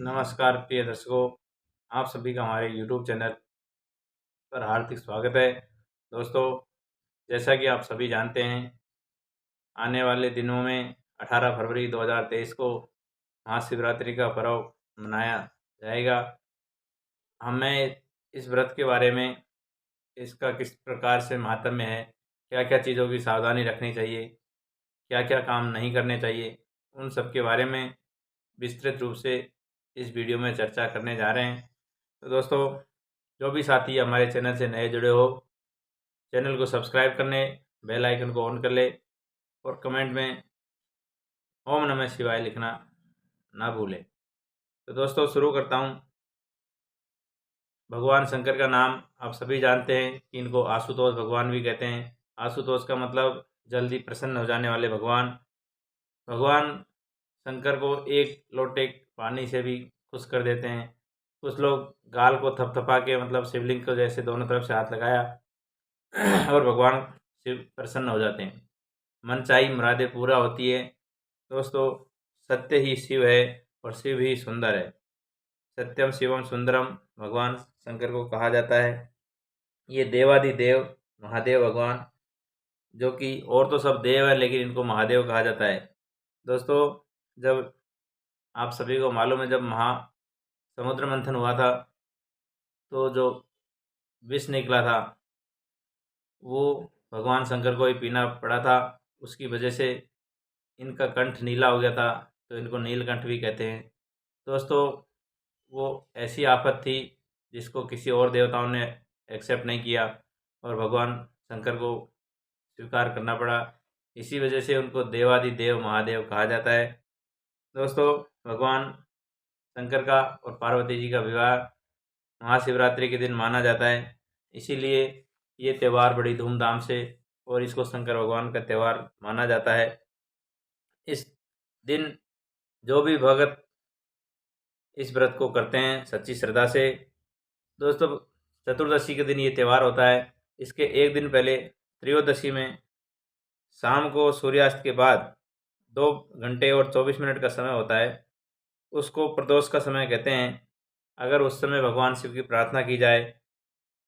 नमस्कार प्रिय दर्शकों, आप सभी का हमारे YouTube चैनल पर हार्दिक स्वागत है। दोस्तों, जैसा कि आप सभी जानते हैं, आने वाले दिनों में 18 फरवरी 2023 को महाशिवरात्रि का पर्व मनाया जाएगा। हमें इस व्रत के बारे में, इसका किस प्रकार से माहात्म्य है, क्या-क्या चीज़ों की सावधानी रखनी चाहिए, क्या-क्या काम नहीं करने चाहिए, उन सब के बारे में विस्तृत रूप से इस वीडियो में चर्चा करने जा रहे हैं। तो दोस्तों, जो भी साथी हमारे चैनल से नए जुड़े हो, चैनल को सब्सक्राइब करने, बेल आइकन को ऑन कर ले और कमेंट में ओम नमः शिवाय लिखना ना भूलें। तो दोस्तों, शुरू करता हूँ। भगवान शंकर का नाम आप सभी जानते हैं कि इनको आशुतोष भगवान भी कहते हैं। आशुतोष का मतलब जल्दी प्रसन्न हो जाने वाले भगवान। भगवान शंकर को एक लोटे पानी से भी खुश कर देते हैं। कुछ लोग गाल को थपथपा के, मतलब शिवलिंग को जैसे दोनों तरफ से हाथ लगाया और भगवान शिव प्रसन्न हो जाते हैं, मनचाही मुरादें पूरा होती है। दोस्तों, सत्य ही शिव है और शिव ही सुंदर है। सत्यम शिवम सुंदरम भगवान शंकर को कहा जाता है। ये देवादिदेव महादेव भगवान, जो कि और तो सब देव है लेकिन इनको महादेव कहा जाता है। दोस्तों, जब आप सभी को मालूम है, जब समुद्र मंथन हुआ था तो जो विष निकला था वो भगवान शंकर को ही पीना पड़ा था। उसकी वजह से इनका कंठ नीला हो गया था, तो इनको नीलकंठ भी कहते हैं। दोस्तों, वो ऐसी आफत थी जिसको किसी और देवताओं ने एक्सेप्ट नहीं किया और भगवान शंकर को स्वीकार करना पड़ा। इसी वजह से उनको देवादिदेव महादेव कहा जाता है। दोस्तों, भगवान शंकर का और पार्वती जी का विवाह महाशिवरात्रि के दिन माना जाता है। इसीलिए ये त्यौहार बड़ी धूमधाम से और इसको शंकर भगवान का त्यौहार माना जाता है। इस दिन जो भी भगत इस व्रत को करते हैं सच्ची श्रद्धा से, दोस्तों, चतुर्दशी के दिन ये त्यौहार होता है। इसके एक दिन पहले त्रयोदशी में शाम को सूर्यास्त के बाद 2 घंटे और 24 मिनट का समय होता है। उसको प्रदोष का समय कहते हैं। अगर उस समय भगवान शिव की प्रार्थना की जाए,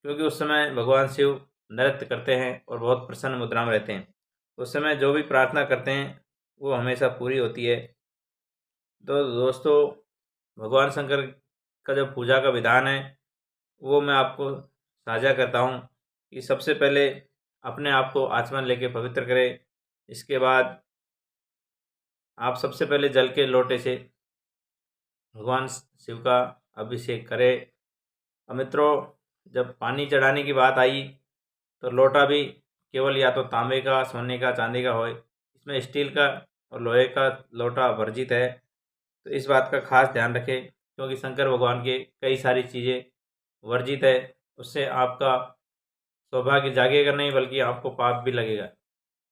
क्योंकि उस समय भगवान शिव नृत्य करते हैं और बहुत प्रसन्न मुद्रा में रहते हैं, उस समय जो भी प्रार्थना करते हैं वो हमेशा पूरी होती है। तो दोस्तों, भगवान शंकर का जो पूजा का विधान है वो मैं आपको साझा करता हूँ कि सबसे पहले अपने आप को आचमन लेके पवित्र करें। इसके बाद आप सबसे पहले जल के लोटे से भगवान शिव का अभिषेक करें। और मित्रों, जब पानी चढ़ाने की बात आई तो लोटा भी केवल या तो तांबे का, सोने का, चांदी का हो। इसमें स्टील का और लोहे का लोटा वर्जित है। तो इस बात का खास ध्यान रखें, क्योंकि शंकर भगवान के कई सारी चीज़ें वर्जित है। उससे आपका सौभाग्य जागेगा नहीं, बल्कि आपको पाप भी लगेगा।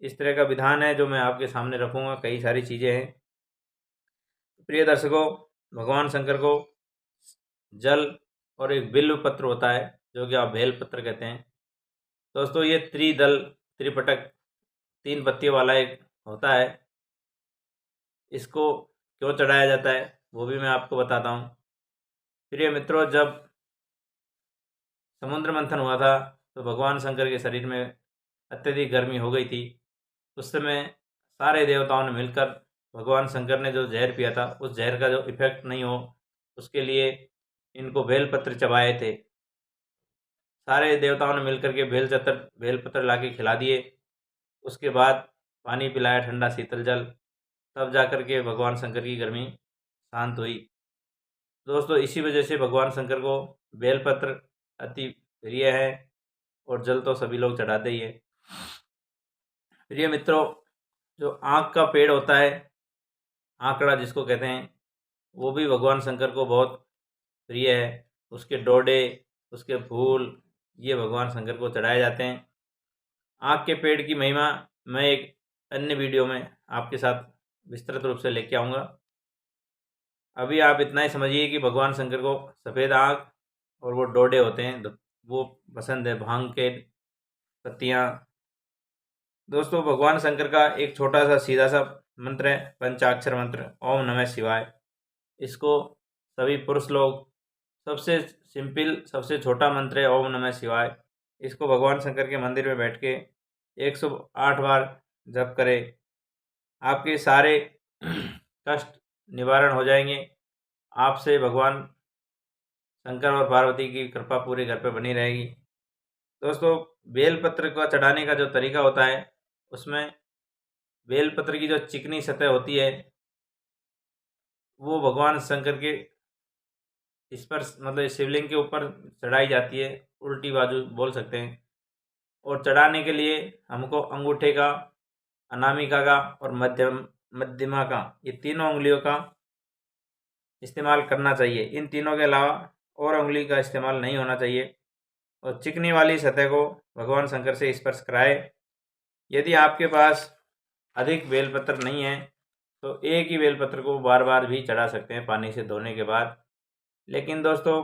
इस तरह का विधान है जो मैं आपके सामने रखूँगा। कई सारी चीज़ें हैं। प्रिय दर्शकों, भगवान शंकर को जल और एक बिल्व पत्र होता है, जो कि आप बेल पत्र कहते हैं। दोस्तों, ये त्रिदल त्रिपटक 3 पत्तियों वाला एक होता है। इसको क्यों चढ़ाया जाता है वो भी मैं आपको बताता हूँ। प्रिय मित्रों, जब समुद्र मंथन हुआ था तो भगवान शंकर के शरीर में अत्यधिक गर्मी हो गई थी। उस समय सारे देवताओं ने मिलकर भगवान शंकर ने जो जहर पिया था, उस जहर का जो इफेक्ट नहीं हो उसके लिए इनको बेलपत्र चबाए थे। सारे देवताओं ने मिलकर के बेलपत्र ला के खिला दिए। उसके बाद पानी पिलाया, ठंडा शीतल जल, तब जाकर के भगवान शंकर की गर्मी शांत हुई। दोस्तों, इसी वजह से भगवान शंकर को बेलपत्र अति प्रिय है और जल तो सभी लोग चढ़ाते ही है। प्रिय मित्रों, जो आँख का पेड़ होता है, आँकड़ा जिसको कहते हैं, वो भी भगवान शंकर को बहुत प्रिय है। उसके डोडे, उसके फूल, ये भगवान शंकर को चढ़ाए जाते हैं। आँख के पेड़ की महिमा मैं एक अन्य वीडियो में आपके साथ विस्तृत रूप से लेके आऊँगा। अभी आप इतना ही समझिए कि भगवान शंकर को सफ़ेद आँख और वो डोडे होते हैं, वो पसंद है, भांग के पत्तियाँ। दोस्तों, भगवान शंकर का एक छोटा सा सीधा सा मंत्र है, पंचाक्षर मंत्र, ओम नमः शिवाय। इसको सभी पुरुष लोग सबसे सिंपल सबसे छोटा मंत्र है ओम नमः शिवाय। इसको भगवान शंकर के मंदिर में बैठ के 108 बार जप करें। आपके सारे कष्ट निवारण हो जाएंगे। आपसे भगवान शंकर और पार्वती की कृपा पूरे घर पे बनी रहेगी। दोस्तों, बेलपत्र का चढ़ाने का जो तरीका होता है, उसमें बेलपत्र की जो चिकनी सतह होती है वो भगवान शंकर के इस पर मतलब शिवलिंग के ऊपर चढ़ाई जाती है, उल्टी बाजू बोल सकते हैं। और चढ़ाने के लिए हमको अंगूठे का, अनामिका का और मध्यमा का, ये तीनों उंगलियों का इस्तेमाल करना चाहिए। इन तीनों के अलावा और उंगली का इस्तेमाल नहीं होना चाहिए। और चिकनी वाली सतह को भगवान शंकर से स्पर्श कराए। यदि आपके पास अधिक बेलपत्र नहीं है तो एक ही बेलपत्र को बार बार भी चढ़ा सकते हैं पानी से धोने के बाद। लेकिन दोस्तों,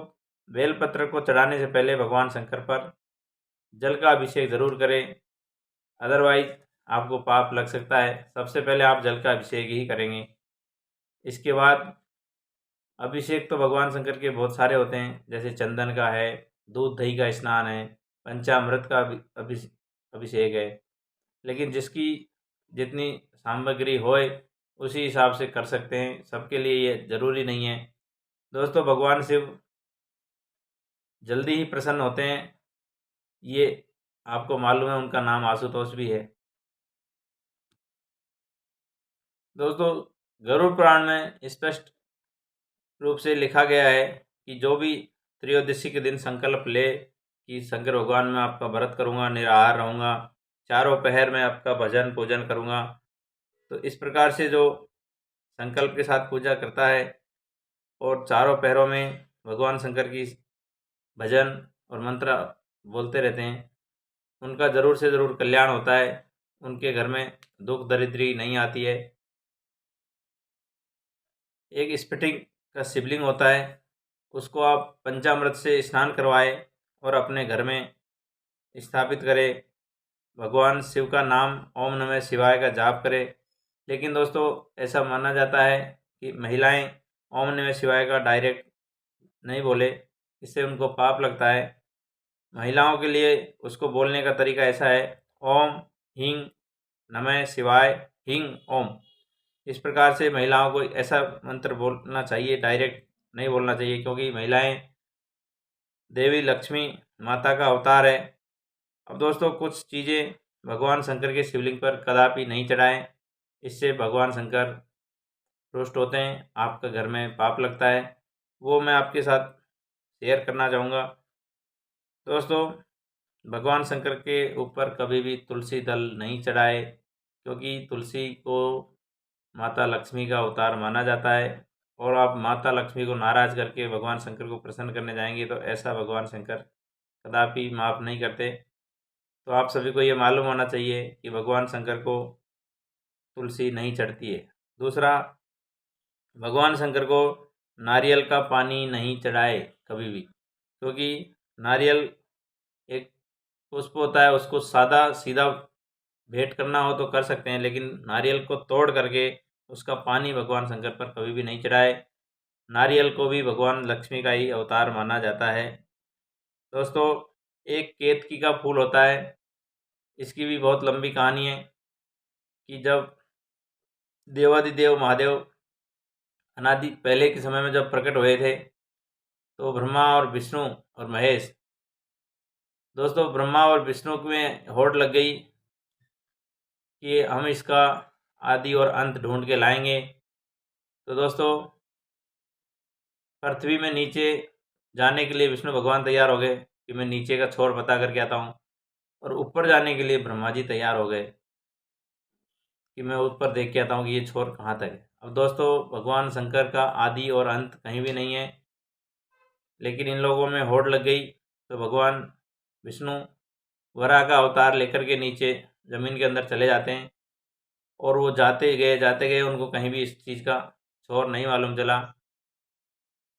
बेलपत्र को चढ़ाने से पहले भगवान शंकर पर जल का अभिषेक ज़रूर करें, अदरवाइज आपको पाप लग सकता है। सबसे पहले आप जल का अभिषेक ही करेंगे। इसके बाद अभिषेक तो भगवान शंकर के बहुत सारे होते हैं, जैसे चंदन का है, दूध दही का स्नान है, पंचामृत का अभिषेक है। लेकिन जिसकी जितनी सामग्री होए उसी हिसाब से कर सकते हैं, सबके लिए ये ज़रूरी नहीं है। दोस्तों, भगवान शिव जल्दी ही प्रसन्न होते हैं, ये आपको मालूम है। उनका नाम आशुतोष भी है। दोस्तों, गरुड़ पुराण में स्पष्ट रूप से लिखा गया है कि जो भी त्रयोदशी के दिन संकल्प ले कि शंकर भगवान मैं आपका व्रत करूँगा, निराहार रहूँगा, चारों पहर में आपका भजन पूजन करूँगा, तो इस प्रकार से जो संकल्प के साथ पूजा करता है और चारों पहरों में भगवान शंकर की भजन और मंत्र बोलते रहते हैं, उनका ज़रूर से ज़रूर कल्याण होता है। उनके घर में दुख दरिद्री नहीं आती है। एक स्फटिक का शिवलिंग होता है, उसको आप पंचामृत से स्नान करवाएं और अपने घर में स्थापित करें। भगवान शिव का नाम ओम नमः शिवाय का जाप करें। लेकिन दोस्तों, ऐसा माना जाता है कि महिलाएं ओम नमः शिवाय का डायरेक्ट नहीं बोले, इससे उनको पाप लगता है। महिलाओं के लिए उसको बोलने का तरीका ऐसा है, ओम ह्रीं नमः शिवाय ह्रीं ओम। इस प्रकार से महिलाओं को ऐसा मंत्र बोलना चाहिए, डायरेक्ट नहीं बोलना चाहिए, क्योंकि महिलाएं देवी लक्ष्मी माता का अवतार है। अब दोस्तों, कुछ चीज़ें भगवान शंकर के शिवलिंग पर कदापि नहीं चढ़ाएं, इससे भगवान शंकर रुष्ट होते हैं, आपका घर में पाप लगता है। वो मैं आपके साथ शेयर करना चाहूँगा। दोस्तों, भगवान शंकर के ऊपर कभी भी तुलसी दल नहीं चढ़ाए, क्योंकि तुलसी को माता लक्ष्मी का अवतार माना जाता है। और आप माता लक्ष्मी को नाराज़ करके भगवान शंकर को प्रसन्न करने जाएंगे तो ऐसा भगवान शंकर कदापि माफ़ नहीं करते। तो आप सभी को ये मालूम होना चाहिए कि भगवान शंकर को तुलसी नहीं चढ़ती है। दूसरा, भगवान शंकर को नारियल का पानी नहीं चढ़ाए कभी भी, क्योंकि नारियल एक पुष्प होता है, उसको सादा सीधा भेंट करना हो तो कर सकते हैं, लेकिन नारियल को तोड़ करके उसका पानी भगवान शंकर पर कभी भी नहीं चढ़ाए। नारियल को भी भगवान लक्ष्मी का ही अवतार माना जाता है। दोस्तों, एक केतकी का फूल होता है, इसकी भी बहुत लंबी कहानी है कि जब देवादिदेव महादेव अनादि पहले के समय में जब प्रकट हुए थे तो ब्रह्मा और विष्णु और महेश, दोस्तों ब्रह्मा और विष्णु में होड़ लग गई कि हम इसका आदि और अंत ढूंढ के लाएंगे। तो दोस्तों, पृथ्वी में नीचे जाने के लिए विष्णु भगवान तैयार हो गए कि मैं नीचे का छोर पता करके आता हूँ, और ऊपर जाने के लिए ब्रह्मा जी तैयार हो गए कि मैं ऊपर देख के आता हूँ कि ये छोर कहाँ तक है। अब दोस्तों, भगवान शंकर का आदि और अंत कहीं भी नहीं है, लेकिन इन लोगों में होड़ लग गई तो भगवान विष्णु वराह का अवतार लेकर के नीचे ज़मीन के अंदर चले जाते हैं, और वो जाते गए उनको कहीं भी इस चीज़ का छोर नहीं मालूम चला,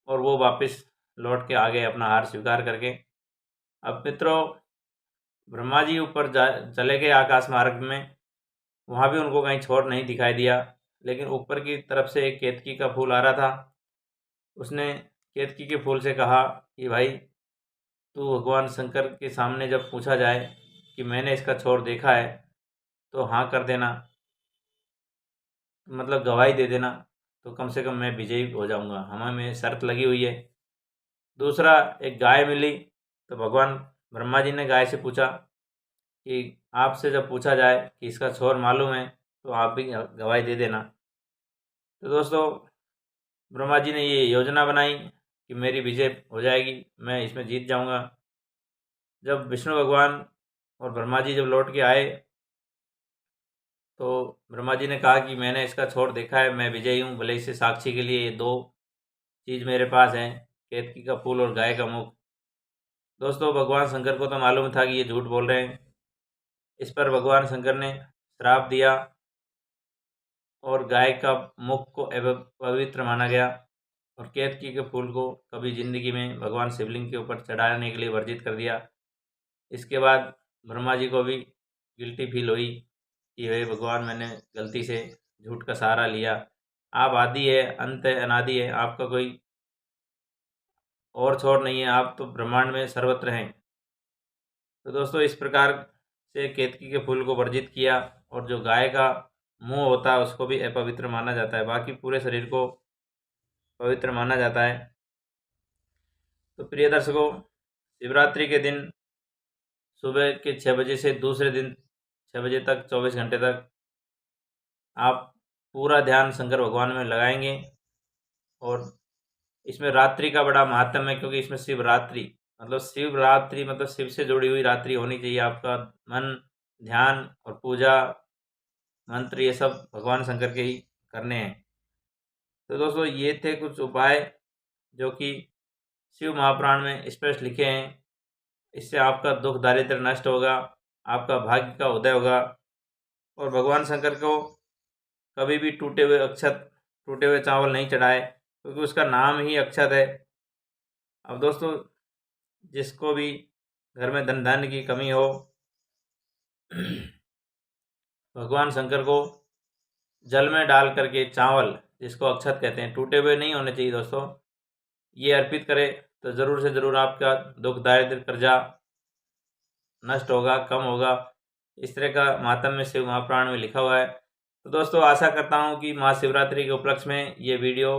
और वो वापस लौट के आ गए अपना हार स्वीकार करके। अब मित्रों, ब्रह्मा जी ऊपर चले गए आकाश मार्ग में, वहाँ भी उनको कहीं छोर नहीं दिखाई दिया, लेकिन ऊपर की तरफ से एक केतकी का फूल आ रहा था। उसने केतकी के फूल से कहा कि भाई तू भगवान शंकर के सामने जब पूछा जाए कि मैंने इसका छोर देखा है तो हाँ कर देना, मतलब गवाही दे देना, तो कम से कम मैं विजयी हो जाऊंगा। हमें में शर्त लगी हुई है। दूसरा, एक गाय मिली तो भगवान ब्रह्मा जी ने गाय से पूछा कि आपसे जब पूछा जाए कि इसका छोर मालूम है तो आप भी गवाही दे देना। तो दोस्तों, ब्रह्मा जी ने ये योजना बनाई कि मेरी विजय हो जाएगी, मैं इसमें जीत जाऊंगा। जब विष्णु भगवान और ब्रह्मा जी जब लौट के आए तो ब्रह्मा जी ने कहा कि मैंने इसका छोर देखा है, मैं विजयी हूँ, भले इसे साक्षी के लिए ये दो चीज़ मेरे पास हैं, केतकी का फूल और गाय का मुख। दोस्तों, भगवान शंकर को तो मालूम था कि ये झूठ बोल रहे हैं। इस पर भगवान शंकर ने श्राप दिया और गाय का मुख को पवित्र माना गया और केतकी के फूल को कभी जिंदगी में भगवान शिवलिंग के ऊपर चढ़ाने के लिए वर्जित कर दिया। इसके बाद ब्रह्मा जी को भी गिल्टी फील हुई कि हे भगवान, मैंने गलती से झूठ का सहारा लिया। आप आदि है, अंत है, अनादि है, आपका कोई और छोर नहीं है, आप तो ब्रह्मांड में सर्वत्र हैं। तो दोस्तों, इस प्रकार से केतकी के फूल को वर्जित किया और जो गाय का मुंह होता है उसको भी अपवित्र माना जाता है, बाकी पूरे शरीर को पवित्र माना जाता है। तो प्रिय दर्शकों, शिवरात्रि के दिन सुबह के 6 बजे से दूसरे दिन 6 बजे तक 24 घंटे तक आप पूरा ध्यान शंकर भगवान में लगाएंगे। और इसमें रात्रि का बड़ा महात्म्य है, क्योंकि इसमें शिवरात्रि मतलब शिव से जुड़ी हुई रात्रि होनी चाहिए। आपका मन, ध्यान और पूजा मंत्र ये सब भगवान शंकर के ही करने हैं। तो दोस्तों, ये थे कुछ उपाय जो कि शिव महापुराण में स्पष्ट लिखे हैं। इससे आपका दुख दारिद्र्य नष्ट होगा, आपका भाग्य का उदय होगा और भगवान शंकर को कभी भी टूटे हुए चावल नहीं चढ़ाए, क्योंकि उसका नाम ही अक्षत है। अब दोस्तों, जिसको भी घर में धन धान्य की कमी हो, भगवान शंकर को जल में डाल करके चावल, जिसको अक्षत कहते हैं, टूटे हुए नहीं होने चाहिए दोस्तों, ये अर्पित करें तो ज़रूर से ज़रूर आपका दुख दारिद्र्य कर्जा नष्ट होगा, कम होगा। इस तरह का महात्म्य शिव महापुराण में लिखा हुआ है। तो दोस्तों, आशा करता हूँ कि महाशिवरात्रि के उपलक्ष्य में ये वीडियो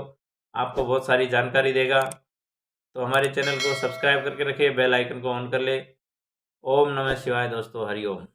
आपको बहुत सारी जानकारी देगा। तो हमारे चैनल को सब्सक्राइब करके रखिए, बेल आइकन को ऑन कर ले। ओम नमः शिवाय दोस्तों, हरि ओम।